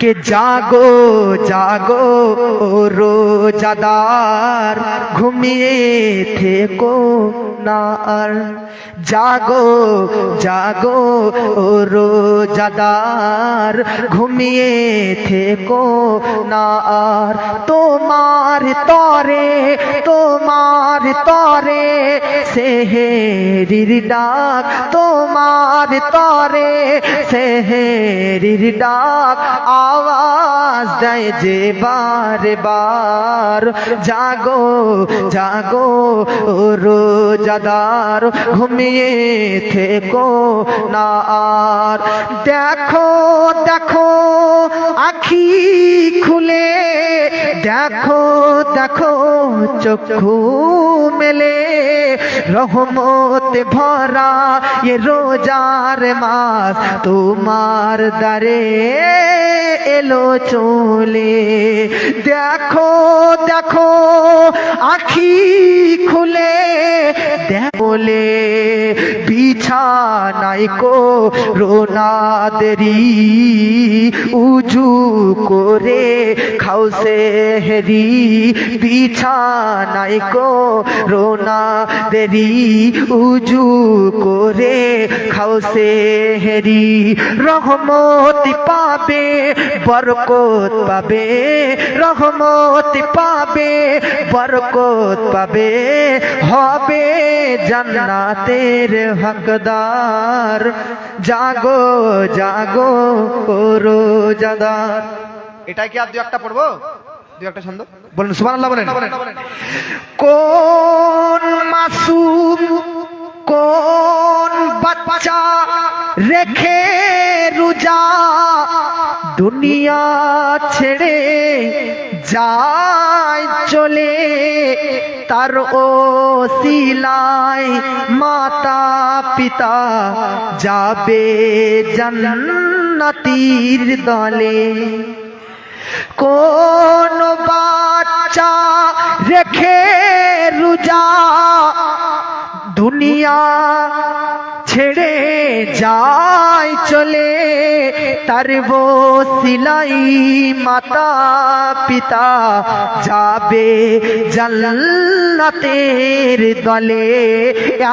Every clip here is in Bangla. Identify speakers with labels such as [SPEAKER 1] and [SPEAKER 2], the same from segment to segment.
[SPEAKER 1] के जागो जागो रोजादार घूमिए थे को नार जागो जागो रोजादार घूमिए थे को नार তোমার তরে সেহেরির ডাক তোমার তরে সেহেরির ডাক আওয়াজ দেয় যে বারে বার জাগো জাগো রোজাদার ঘুমিয়ে থেকো না আর দেখো দেখো আখি খুলে দেখো দেখো চক্ষু মেলে রহমত ভরা ये রোজার মাস তোমার দ্বারে এলো চলে দেখো দেখো আখি খুলে বলে বিছানায় কো রোনা দেরি উজু করে খাও সেহরি বিছানায় কো রোনা দেরি উজু করে খাও সেহরি রহমত পাবে বরকত পাবে রহমত পাবে বরকত পাবে হবে জান্নাতের হকদার জাগো জাগো রোজাদার এটাই কি আর দুই একটা পড়বো দুই একটা ছন্দ বলেন সুবহানাল্লাহ বলেন কোন মাসুম কোন বাচ্চা রেখে রোজা দুনিয়া ছেড়ে যায় চলে তার ওসিলায় মাতা পিতা যাবে জান্নাতীর দলে কোন বাচ্চা রেখে রোজা দুনিয়া ছেড়ে যায় চলে তার ওসিলাই মাতা পিতা যাবে জান্নাতের দলে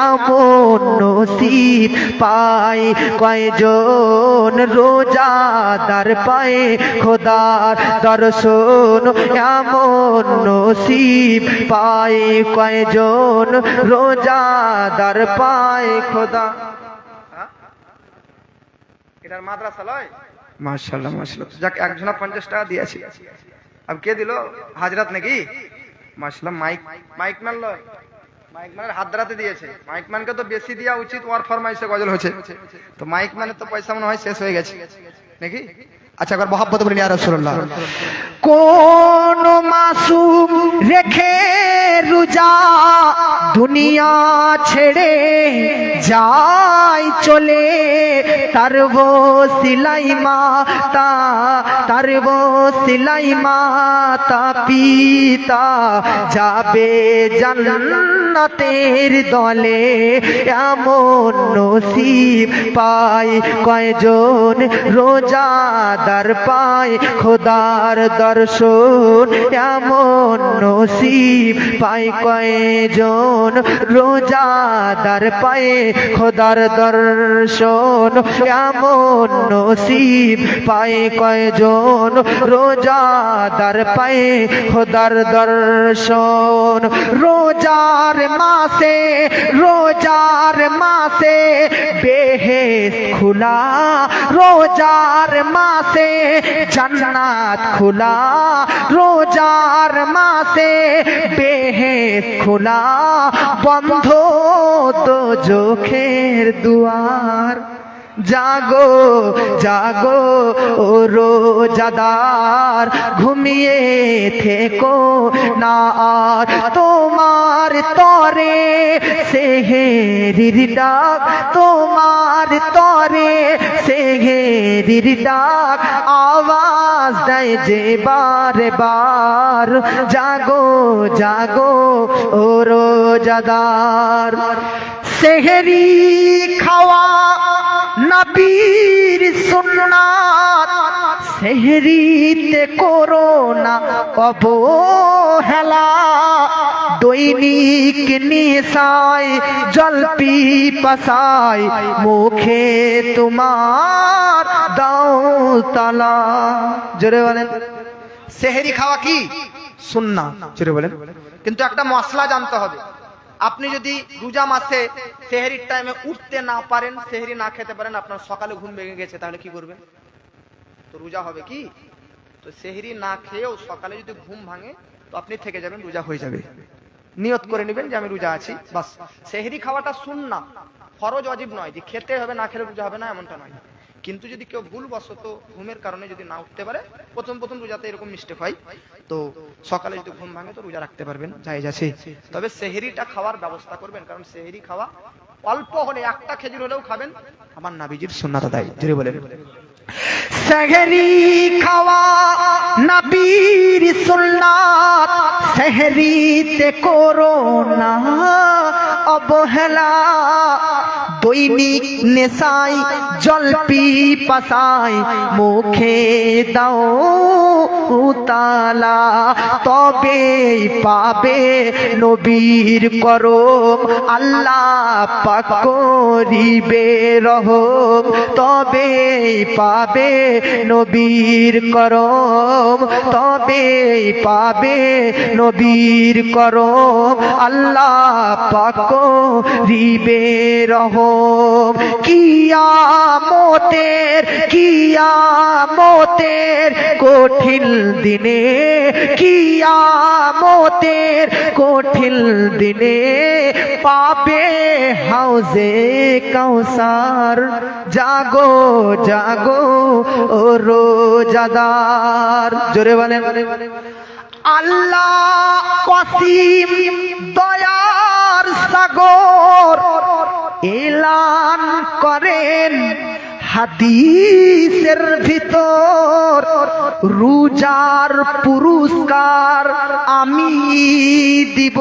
[SPEAKER 1] এমন নসিব পায় কয়জন রোজাদার পায় খোদার দর্শন এমন নসিব পায় কয়জন রোজাদার পায় খোদা এটার মাদ্রাসা লয় মাশাআল্লাহ মাশাআল্লাহ যাক একজনা 50 টাকা দিয়েছি अब কে দিল হাজরাত নাকি মাশাআল্লাহ মাইক ম্যান লয় মাইক ম্যানের হাত ধরাতে দিয়েছে মাইক ম্যানকে তো বেশি দেওয়া উচিত ওর ফরমাইশে গজল হচ্ছে তো মাইক ম্যানের তো পয়সা মনে হয় শেষ হয়ে গেছে নাকি আচ্ছা একবার মহব্বত বলেন ইয়া রাসূলুল্লাহ কোন মাসুম রেখে রোজা দুনিয়া ছেড়ে যায় চলে তার ওসিলাই মাতা তার ওসিলাই মাতা পিতা যাবে জান্নাতের দলে এমন নসিব পায় কয়জন রোজাদার পায় খোদার দর্শন এমন নসিব পায় কয়জন রোজাদার পায় খোদার দর্শন এমন নসিব পায় কয়জন রোজাদার পায় খোদার দর্শন রোজার মাসে বেহেশত খোলা রোজার মাসে জান্নাত খোলা রোজার মাসে বেহেশত খোলা বন্ধ দোজখের দুয়ার জাগো জাগো রোজাদার ঘুমিয়ে থেকো না আর তোমার তরে সেহেরির ডাক তোমার তরে সেহেরির ডাক আওয়াজ দেয় যে বারে বার জাগো জাগো রোজাদার সেহেরি খাওয়া নবীর সুন্নাত
[SPEAKER 2] সেহরিতে করোনা অবহেলা, দৈনিক নিশায় জল পিপাসায় মুখে তোমার দাও তালা। জোরে বলেন।
[SPEAKER 1] সেহরি খাওয়া কি সুন্নাহ, জোরে বলেন। কিন্তু একটা মশলা জানতে হবে, আপনি যদি রোজা মাসে সেহরির টাইমে উঠতে না পারেন, সেহরি না খেতে পারেন, আপনার সকালে ঘুম ভেঙে গেছে, তাহলে কি করবেন? তো রোজা হবে কি? তো সেহরি না খেয়েও সকালে যদি ঘুম ভাঙে তো আপনি থেকে যাবেন, রোজা হয়ে যাবে। নিয়ত করে নেবেন যে আমি রোজা আছি, বাস। সেহরি খাওয়াটা সুন্নাহ, ফরজ ওয়াজিব নয় যে খেতে হবে, না খেলে রোজা হবে না, এমনটা নয়। কিন্তু যদি কেউ ভুলবশত ঘুমের কারণে যদি না উঠতে পারে, প্রথম প্রথম রোজাতে এরকম মিস্টেক হয়, তো সকালে যদি ঘুম ভাঙে তো রোজা রাখতে পারবেন, জায়েজ আছে। তবে সেহরিটা খাওয়ার ব্যবস্থা করবেন, কারণ সেহরি খাওয়া অল্প হলে একটা খেজুর হলেও খাবেন, আমার নবীজির সুন্নাত আদায়। জোরে বলেন।
[SPEAKER 2] সেহরি খাওয়া নবীর সুন্নাত, সেহরিতে করোনা অবহেলা, দৈনিক নেশায় জল পিপাসায় মুখে দাও তালা, তবে পাবে নবীর করম আল্লাহ পাক করিবে রহম, তবে পাবে নবীর করম, তবে পাবে নবীর করম আল্লাহ পাক করিবে রহম। কিয়ামতের কঠিন দিনে, কিয়ামতের কঠিন দিনে পাবে হাউজে কাউসার, জাগো জাগো ও রোজাদার। জোরে বলেন। আল্লাহ ওয়াসিম দয়ার সাগর এলান করেন হাদিসের ভিতর, রোজার পুরস্কার আমি দিব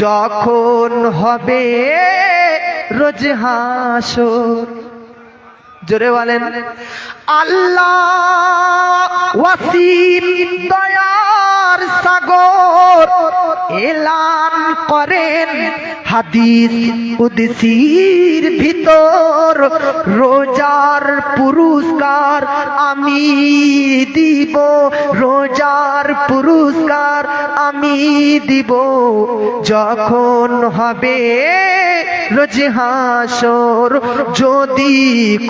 [SPEAKER 2] যখন হবে রোজ হাসর। জোরে বলেন। আল্লাহ ওয়াসিম দয়ার সাগর এলান করেন হাদিস কুদসির ভিতর, রোজার পুরস্কার আমি দিব, রোজার পুরস্কার আমি দিব যখন হবে রোজ হাসর। যদি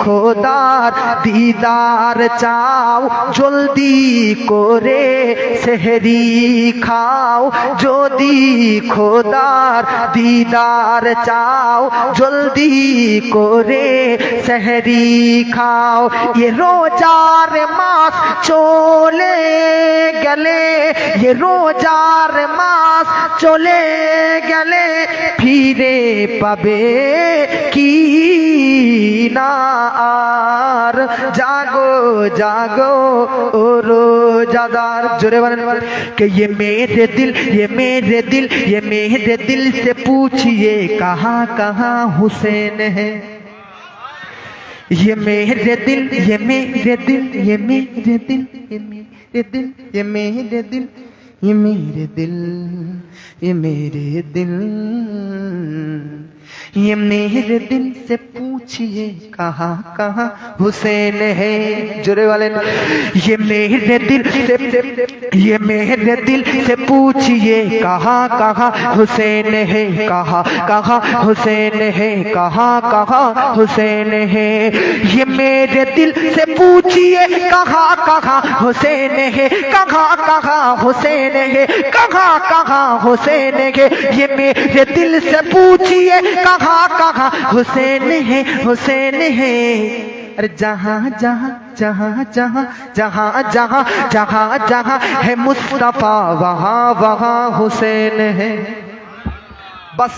[SPEAKER 2] খোদার দিদার চাও জলদি করে সেহরি খাও, যদি খোদার দিদার চাও জলদি করে সেহরি খাও। ये রোজার মাস চলে গেলে, ये রোজার মাস চলে গেলে ফিরে পাবে কি না আর, জাগো জাগো ও रोजादार। जोरे बने कि ये मेरे दिल, ये मेरे दिल, ये मेरे दिल से पूछिए कहाँ कहाँ हुसैन है। ये मेरे दिल, ये मेरे दिल, ये मेरे दिल, ये मेरे दिल, ये मेरे दिल, ये मेरे दिल, ये मेरे दिल, ये मेरे दिल से पूछिए कहाँ कहाँ हुसैन है। जोरे वाले ये मेरे दिल से, ये मेरे दिल से पूछिए कहाँ कहाँ हुसैन है, कहाँ कहाँ हुसैन है, कहाँ कहाँ हुसैन है। ये मेरे दिल से पूछिए कहाँ कहाँ हुसैन है, कहाँ कहाँ हुसैन है, कहाँ कहाँ हुसैन है। ये मेरे दिल से पूछिए कहाँ कहाँ हुसैन है, हुसैन है। अरे जहाँ जहाँ जहाँ जहाँ जहाँ जहाँ जहाँ जहाँ है मुस्तफा वहाँ वहाँ हुसैन है। बस